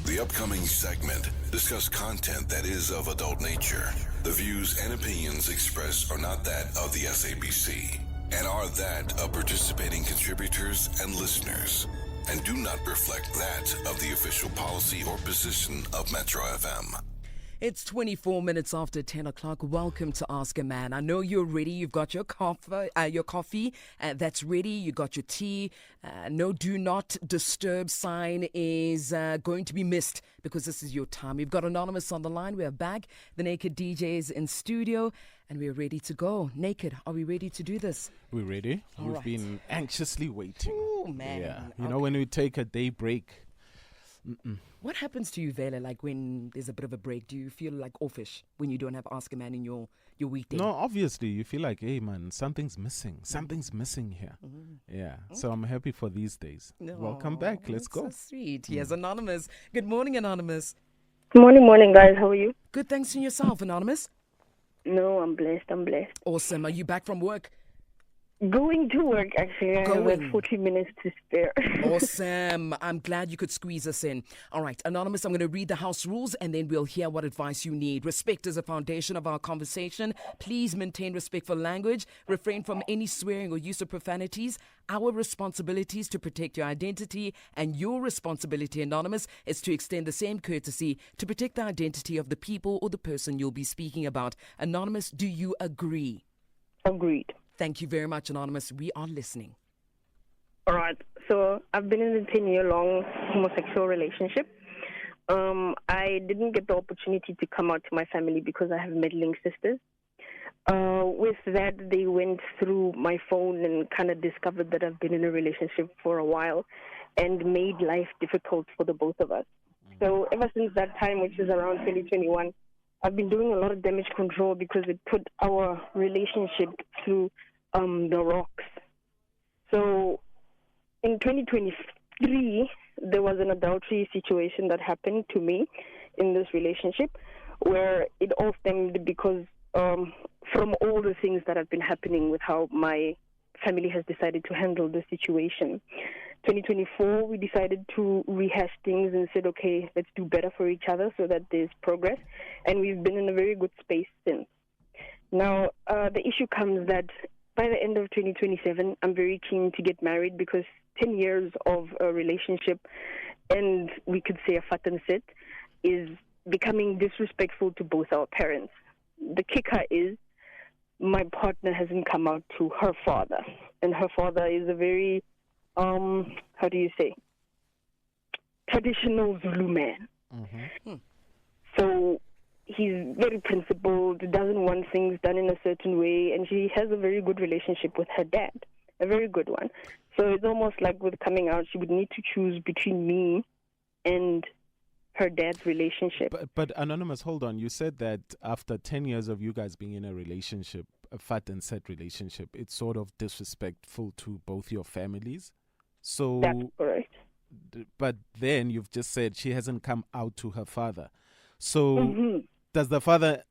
The upcoming segment discuss content that is of adult nature. The views and opinions expressed are not that of the SABC and are that of participating contributors and listeners, and do not reflect that of the official policy or position of Metro FM. It's 24 minutes after 10 o'clock. Welcome to Ask a Man. I know you're ready. You've got your coffee that's ready. You got your tea. No do not disturb sign is going to be missed because this is your time. We've got Anonymous on the line. We're back. The Naked DJs in studio and we're ready to go. Naked, are we ready to do this? We're ready. We've been anxiously waiting. Oh, man. Yeah. You know, when we take a day break. What happens to you, Vele, like when there's a bit of a break? Do you feel like offish when you don't have Ask a Man in your weekday? No, obviously. You feel like, hey, man, something's missing. Something's missing here. Yeah. Okay. So I'm happy for these days. Welcome back. Let's go. So sweet. Here's Anonymous. Good morning, Anonymous. Good morning, guys. How are you? Good, thanks to yourself, Anonymous. No, I'm blessed. Awesome. Are you back from work? Going to work, actually. I have like 40 minutes to spare. Awesome. I'm glad you could squeeze us in. All right, Anonymous, I'm going to read the house rules and then we'll hear what advice you need. Respect is a foundation of our conversation. Please maintain respectful language. Refrain from any swearing or use of profanities. Our responsibility is to protect your identity, and your responsibility, Anonymous, is to extend the same courtesy to protect the identity of the people or the person you'll be speaking about. Anonymous, do you agree? Agreed. Thank you very much, Anonymous. We are listening. All right. So I've been in a 10-year-long homosexual relationship. I didn't get the opportunity to come out to my family because I have meddling sisters. With that, they went through my phone and kind of discovered that I've been in a relationship for a while and made life difficult for the both of us. So ever since that time, which is around 2021, I've been doing a lot of damage control because it put our relationship through the rocks. So in 2023, there was an adultery situation that happened to me in this relationship where it all stemmed because from all the things that have been happening with how my family has decided to handle the situation. 2024, we decided to rehash things and said, okay, let's do better for each other so that there's progress. And we've been in a very good space since. Now, the issue comes that by the end of 2027, I'm very keen to get married because 10 years of a relationship, and we could say a fat and sit, is becoming disrespectful to both our parents. The kicker is my partner hasn't come out to her father, and her father is a very traditional Zulu man. So he's very principled, doesn't want things done in a certain way, and she has a very good relationship with her dad, a very good one. So it's almost like with coming out, she would need to choose between me and her dad's relationship. But Anonymous, hold on. You said that after 10 years of you guys being in a relationship, a fat and set relationship, it's sort of disrespectful to both your families. So that's correct. But then you've just said she hasn't come out to her father. So does the father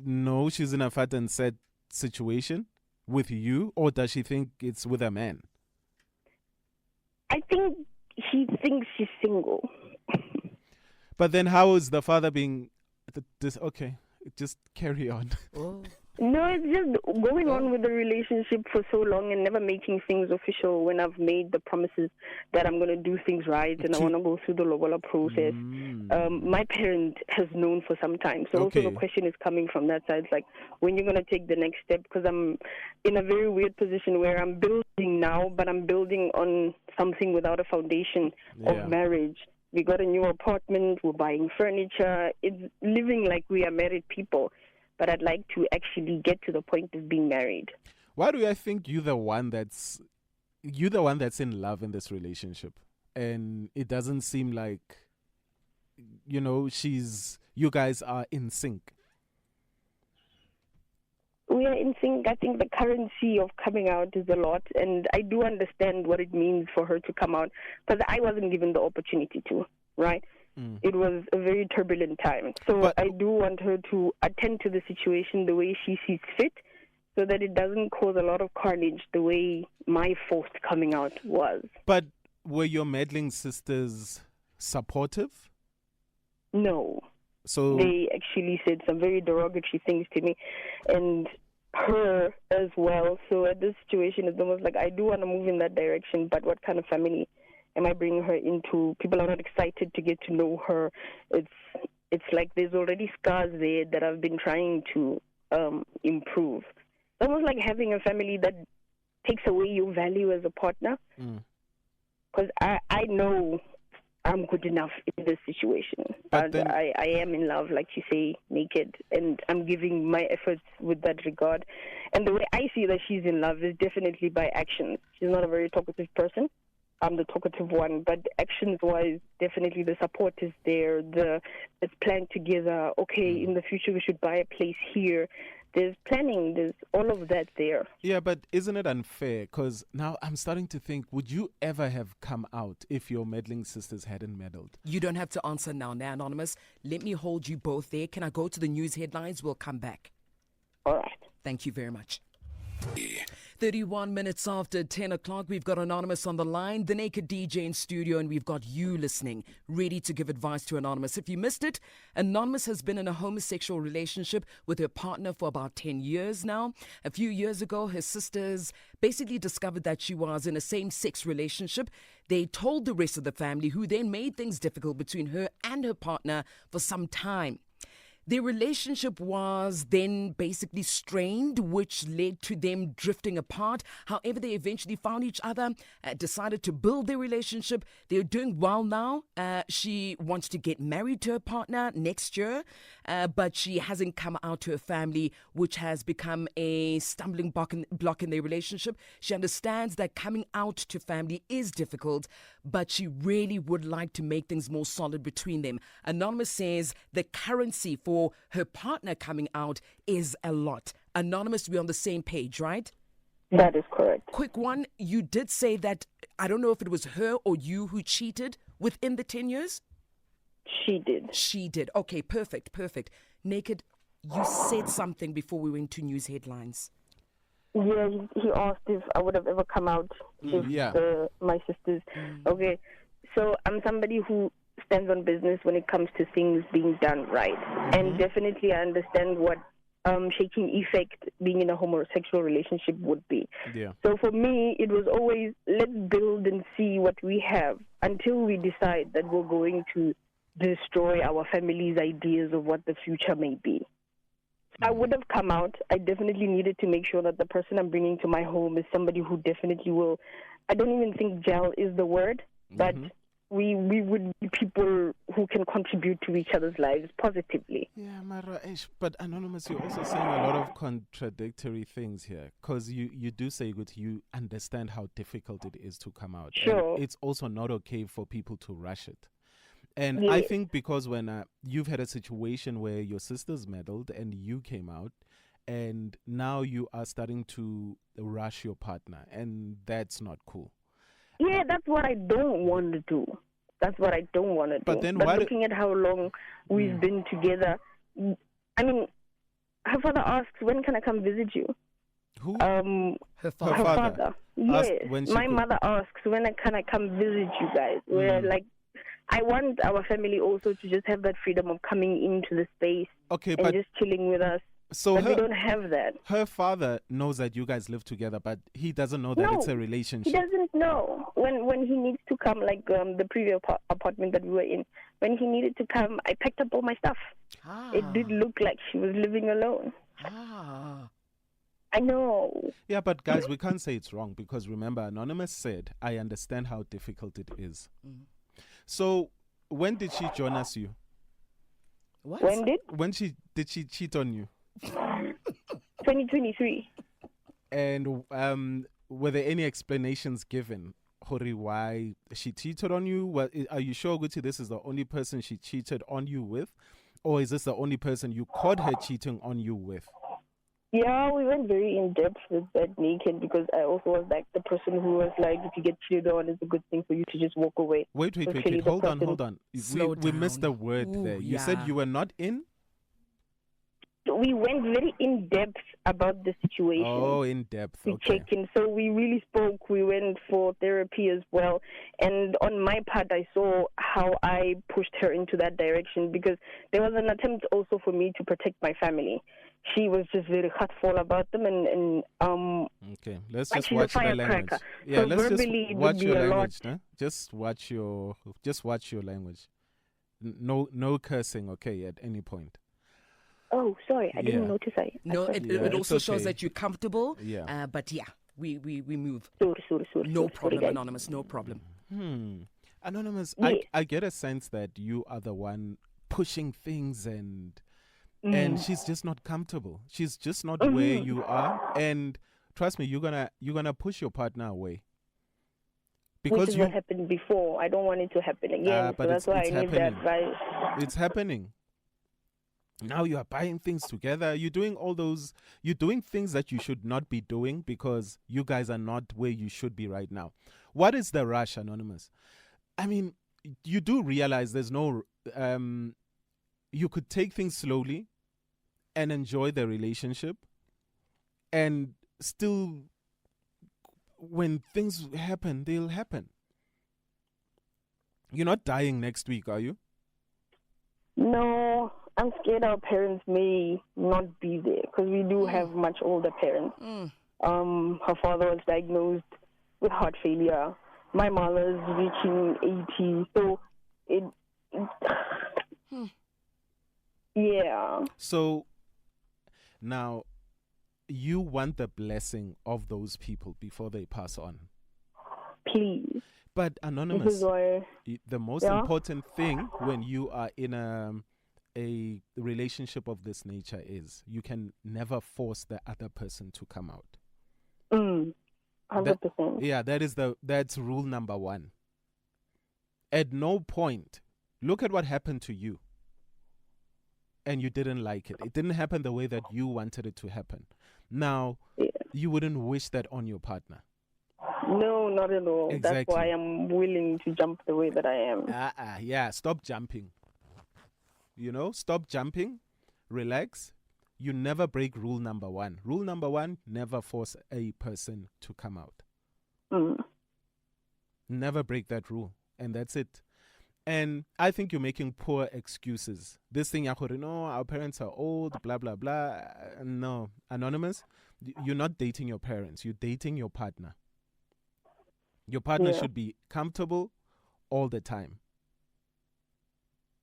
know she's in a fat and set situation with you, or does she think it's with a man? I think he thinks she's single. But then how is the father being... Okay, just carry on. No, it's just going on with the relationship for so long and never making things official when I've made the promises that I'm going to do things right and I want to go through the Lobola process. My parent has known for some time. So also the question is coming from that side. It's like, when you're going to take the next step? Because I'm in a very weird position where I'm building now, but I'm building on something without a foundation of marriage. We got a new apartment, we're buying furniture. It's living like we are married people. But I'd like to actually get to the point of being married. Why do I think you're the one that's in love in this relationship? And it doesn't seem like, you guys are in sync. We are in sync. I think the currency of coming out is a lot, and I do understand what it means for her to come out, because I wasn't given the opportunity to, right? It was a very turbulent time. So I do want her to attend to the situation the way she sees fit, so that it doesn't cause a lot of carnage the way my forced coming out was. But were your meddling sisters supportive? No. So They actually said some very derogatory things to me and her as well. So at this situation, it's almost like I do want to move in that direction, but what kind of family am I bringing her into? People are not excited to get to know her. It's like there's already scars there that I've been trying to improve. It's almost like having a family that takes away your value as a partner. Because I know I'm good enough in this situation. But then, I am in love, like you say, naked, and I'm giving my efforts with that regard. And the way I see that she's in love is definitely by actions. She's not a very talkative person. I'm the talkative one, but actions-wise, definitely the support is there. It's planned together. Okay, in the future we should buy a place here. There's planning. There's all of that there. yeah, but isn't it unfair? Because now I'm starting to think, would you ever have come out if your meddling sisters hadn't meddled? You don't have to answer now, Anonymous. Let me hold you both there. Can I go to the news headlines? We'll come back. All right. Thank you very much. 31 minutes after 10 o'clock, we've got Anonymous on the line, the Naked DJ in studio, and we've got you listening, ready to give advice to Anonymous. If you missed it, Anonymous has been in a homosexual relationship with her partner for about 10 years now. A few years ago, her sisters basically discovered that she was in a same-sex relationship. They told the rest of the family, who then made things difficult between her and her partner for some time. Their relationship was then basically strained, which led to them drifting apart. However, they eventually found each other, decided to build their relationship. They're doing well now. She wants to get married to her partner next year, but she hasn't come out to her family, which has become a stumbling block in their relationship. She understands that coming out to family is difficult, but she really would like to make things more solid between them. Anonymous says the currency for her partner coming out is a lot. Anonymous, we're on the same page, right? That is correct. Quick one, you did say that, I don't know if it was her or you who cheated within the 10 years? She did. She did. Okay, perfect. Naked, you said something before we went to news headlines. Yeah, he asked if I would have ever come out with my sisters. Okay, so I'm somebody who stands on business when it comes to things being done right. And definitely I understand what shaking effect being in a homosexual relationship would be. Yeah. So for me, it was always, let's build and see what we have until we decide that we're going to destroy our family's ideas of what the future may be. I would have come out. I definitely needed to make sure that the person I'm bringing to my home is somebody who definitely will, I don't even think gel is the word, but we would be people who can contribute to each other's lives positively. Yeah, Mara, but Anonymous, you're also saying a lot of contradictory things here, because you do say that you understand how difficult it is to come out. Sure. And it's also not okay for people to rush it. And I think because when you've had a situation where your sisters meddled and you came out, and now you are starting to rush your partner, and that's not cool. Yeah, that's what I don't want to do. That's what I don't want to do. But then looking at how long we've been together, I mean, her father asks, when can I come visit you? Who? Her father. Her father. Yes. My could. mother asks, when can I come visit you guys? We're like, I want our family also to just have that freedom of coming into the space and just chilling with us. So we don't have that. Her father knows that you guys live together, but he doesn't know that it's a relationship. He doesn't know. When he needs to come, like the previous apartment that we were in, when he needed to come, I packed up all my stuff. It did look like she was living alone. I know. Yeah, but guys, we can't say it's wrong, because remember, Anonymous said, I understand how difficult it is. So when did she join us you? What? When did she cheat on you? 2023. And were there any explanations given, Hori, why she cheated on you? Well, are you sure, Guti, this is the only person she cheated on you with? Or is this the only person you caught her cheating on you with? Yeah, we went very in-depth with that naked, because I also was like the person who was like, if you get cheated on, it's a good thing for you to just walk away. Wait. Hold on. We missed the word there. You said you were not in? we went very in depth about the situation. Oh, in depth. We Okay. checked in, so we really spoke. We went for therapy as well, and on my part, I saw how I pushed her into that direction because there was an attempt also for me to protect my family. She was just very hurtful about them, and Okay, let's like just she's a watch the language. firecracker. Yeah, So let's just verbally, it would watch be your a lot. language, no? Just watch your language. No cursing, okay, at any point. Oh, sorry, I Yeah. didn't notice. No, I it it's also shows okay. that you're comfortable. Yeah. But yeah, we move. sorry. No problem, guys. Anonymous. No problem. Anonymous, Yes. I get a sense that you are the one pushing things and she's just not comfortable. She's just not where you are, and trust me, you're gonna push your partner away. Which Because is you what happened before. I don't want it to happen again. but So that's why it's I need the happening. advice. It's happening. Now you are buying things together. You're doing things that you should not be doing because you guys are not where you should be right now. What is the rush, Anonymous? I mean, you do realize there's no you could take things slowly and enjoy the relationship, and still when things happen, they'll happen. You're not dying next week, are you? No, I'm scared our parents may not be there because we do have much older parents. Her father was diagnosed with heart failure. My mother's reaching 80, so yeah. So now you want the blessing of those people before they pass on. Please. But This Anonymous, is why. the most Yeah? important thing when you are in a relationship of this nature is you can never force the other person to come out. 100%. Yeah, that's rule number one. At no point, look at what happened to you. And you didn't like it. It didn't happen the way that you wanted it to happen. Now, Yeah. you wouldn't wish that on your partner. No, not at all. That's Exactly. why I'm willing to jump the way that I am. Yeah, stop jumping. Stop jumping, relax. You never break rule number one. Rule number one, never force a person to come out. Never break that rule. And that's it. And I think you're making poor excuses. This thing, no, our parents are old, blah, blah, blah. No, Anonymous, you're not dating your parents. You're dating your partner. Your partner Yeah. should be comfortable all the time.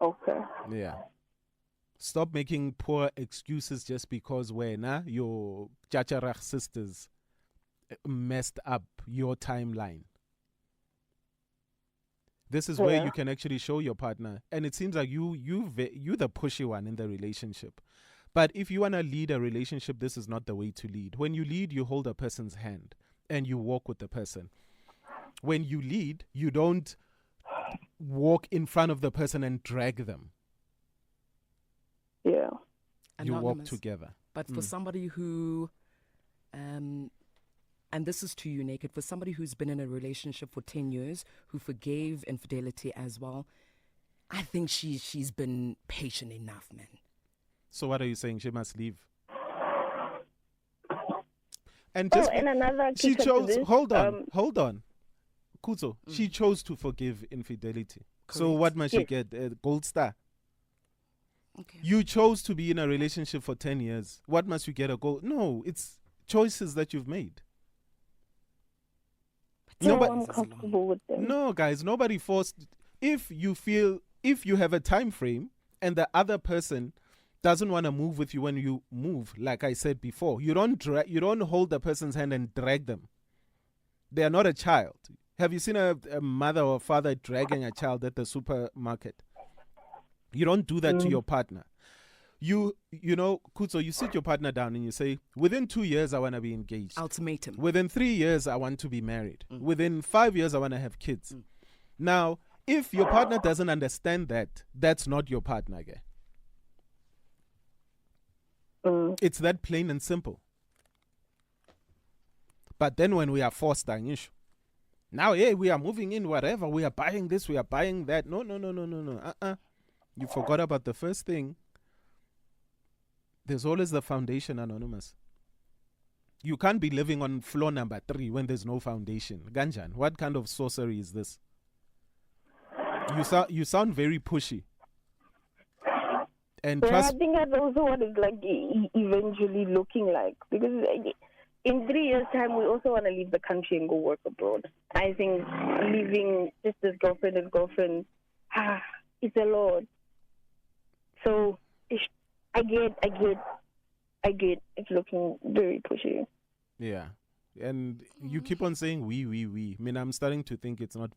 Okay. Yeah. Stop making poor excuses just because your Chacharach sisters messed up your timeline. This is where Yeah. you can actually show your partner. And it seems like you're the pushy one in the relationship. But if you want to lead a relationship, this is not the way to lead. When you lead, you hold a person's hand and you walk with the person. When you lead, you don't walk in front of the person and drag them. Yeah. You walk Anonymous. together. But for somebody who, and this is to you, Naked, for somebody who's been in a relationship for 10 years, who forgave infidelity as well, I think she's been patient enough, man. So what are you saying? She must leave. And Oh, and another she kicker to chose. this, Hold on, Kuzo. Mm. She chose to forgive infidelity. So Correct. what must she Yes. get? A gold star. Okay. You chose to be in a relationship for 10 years. What must you get a gold? No, it's choices that you've made. No, Nobody- I'm comfortable with them. No, guys, nobody forced. If you have a time frame and the other person doesn't want to move with you when you move, like I said before, you don't hold the person's hand and drag them. They are not a child. Have you seen a mother or father dragging a child at the supermarket? You don't do that to your partner. You know, Kuzo, you sit your partner down and you say, within 2 years, I want to be engaged. Ultimatum. Within 3 years, I want to be married. Within 5 years, I want to have kids. Now, if your partner doesn't understand that, that's not your partner again. It's that plain and simple. But then when we are forced on issue, now, we are moving in, whatever, we are buying this, we are buying that. No. You forgot about the first thing. There's always the foundation, Anonymous. You can't be living on floor number 3 when there's no foundation. Ganjan, what kind of sorcery is this? You sound very pushy. And Well, I trust. think that's also what it's like eventually looking like. Because in 3 years' time, we also want to leave the country and go work abroad. I think leaving just as girlfriend and girlfriend, it's a lot. So I get. It's looking very pushy. Yeah. And you keep on saying we. I mean, I'm starting to think it's not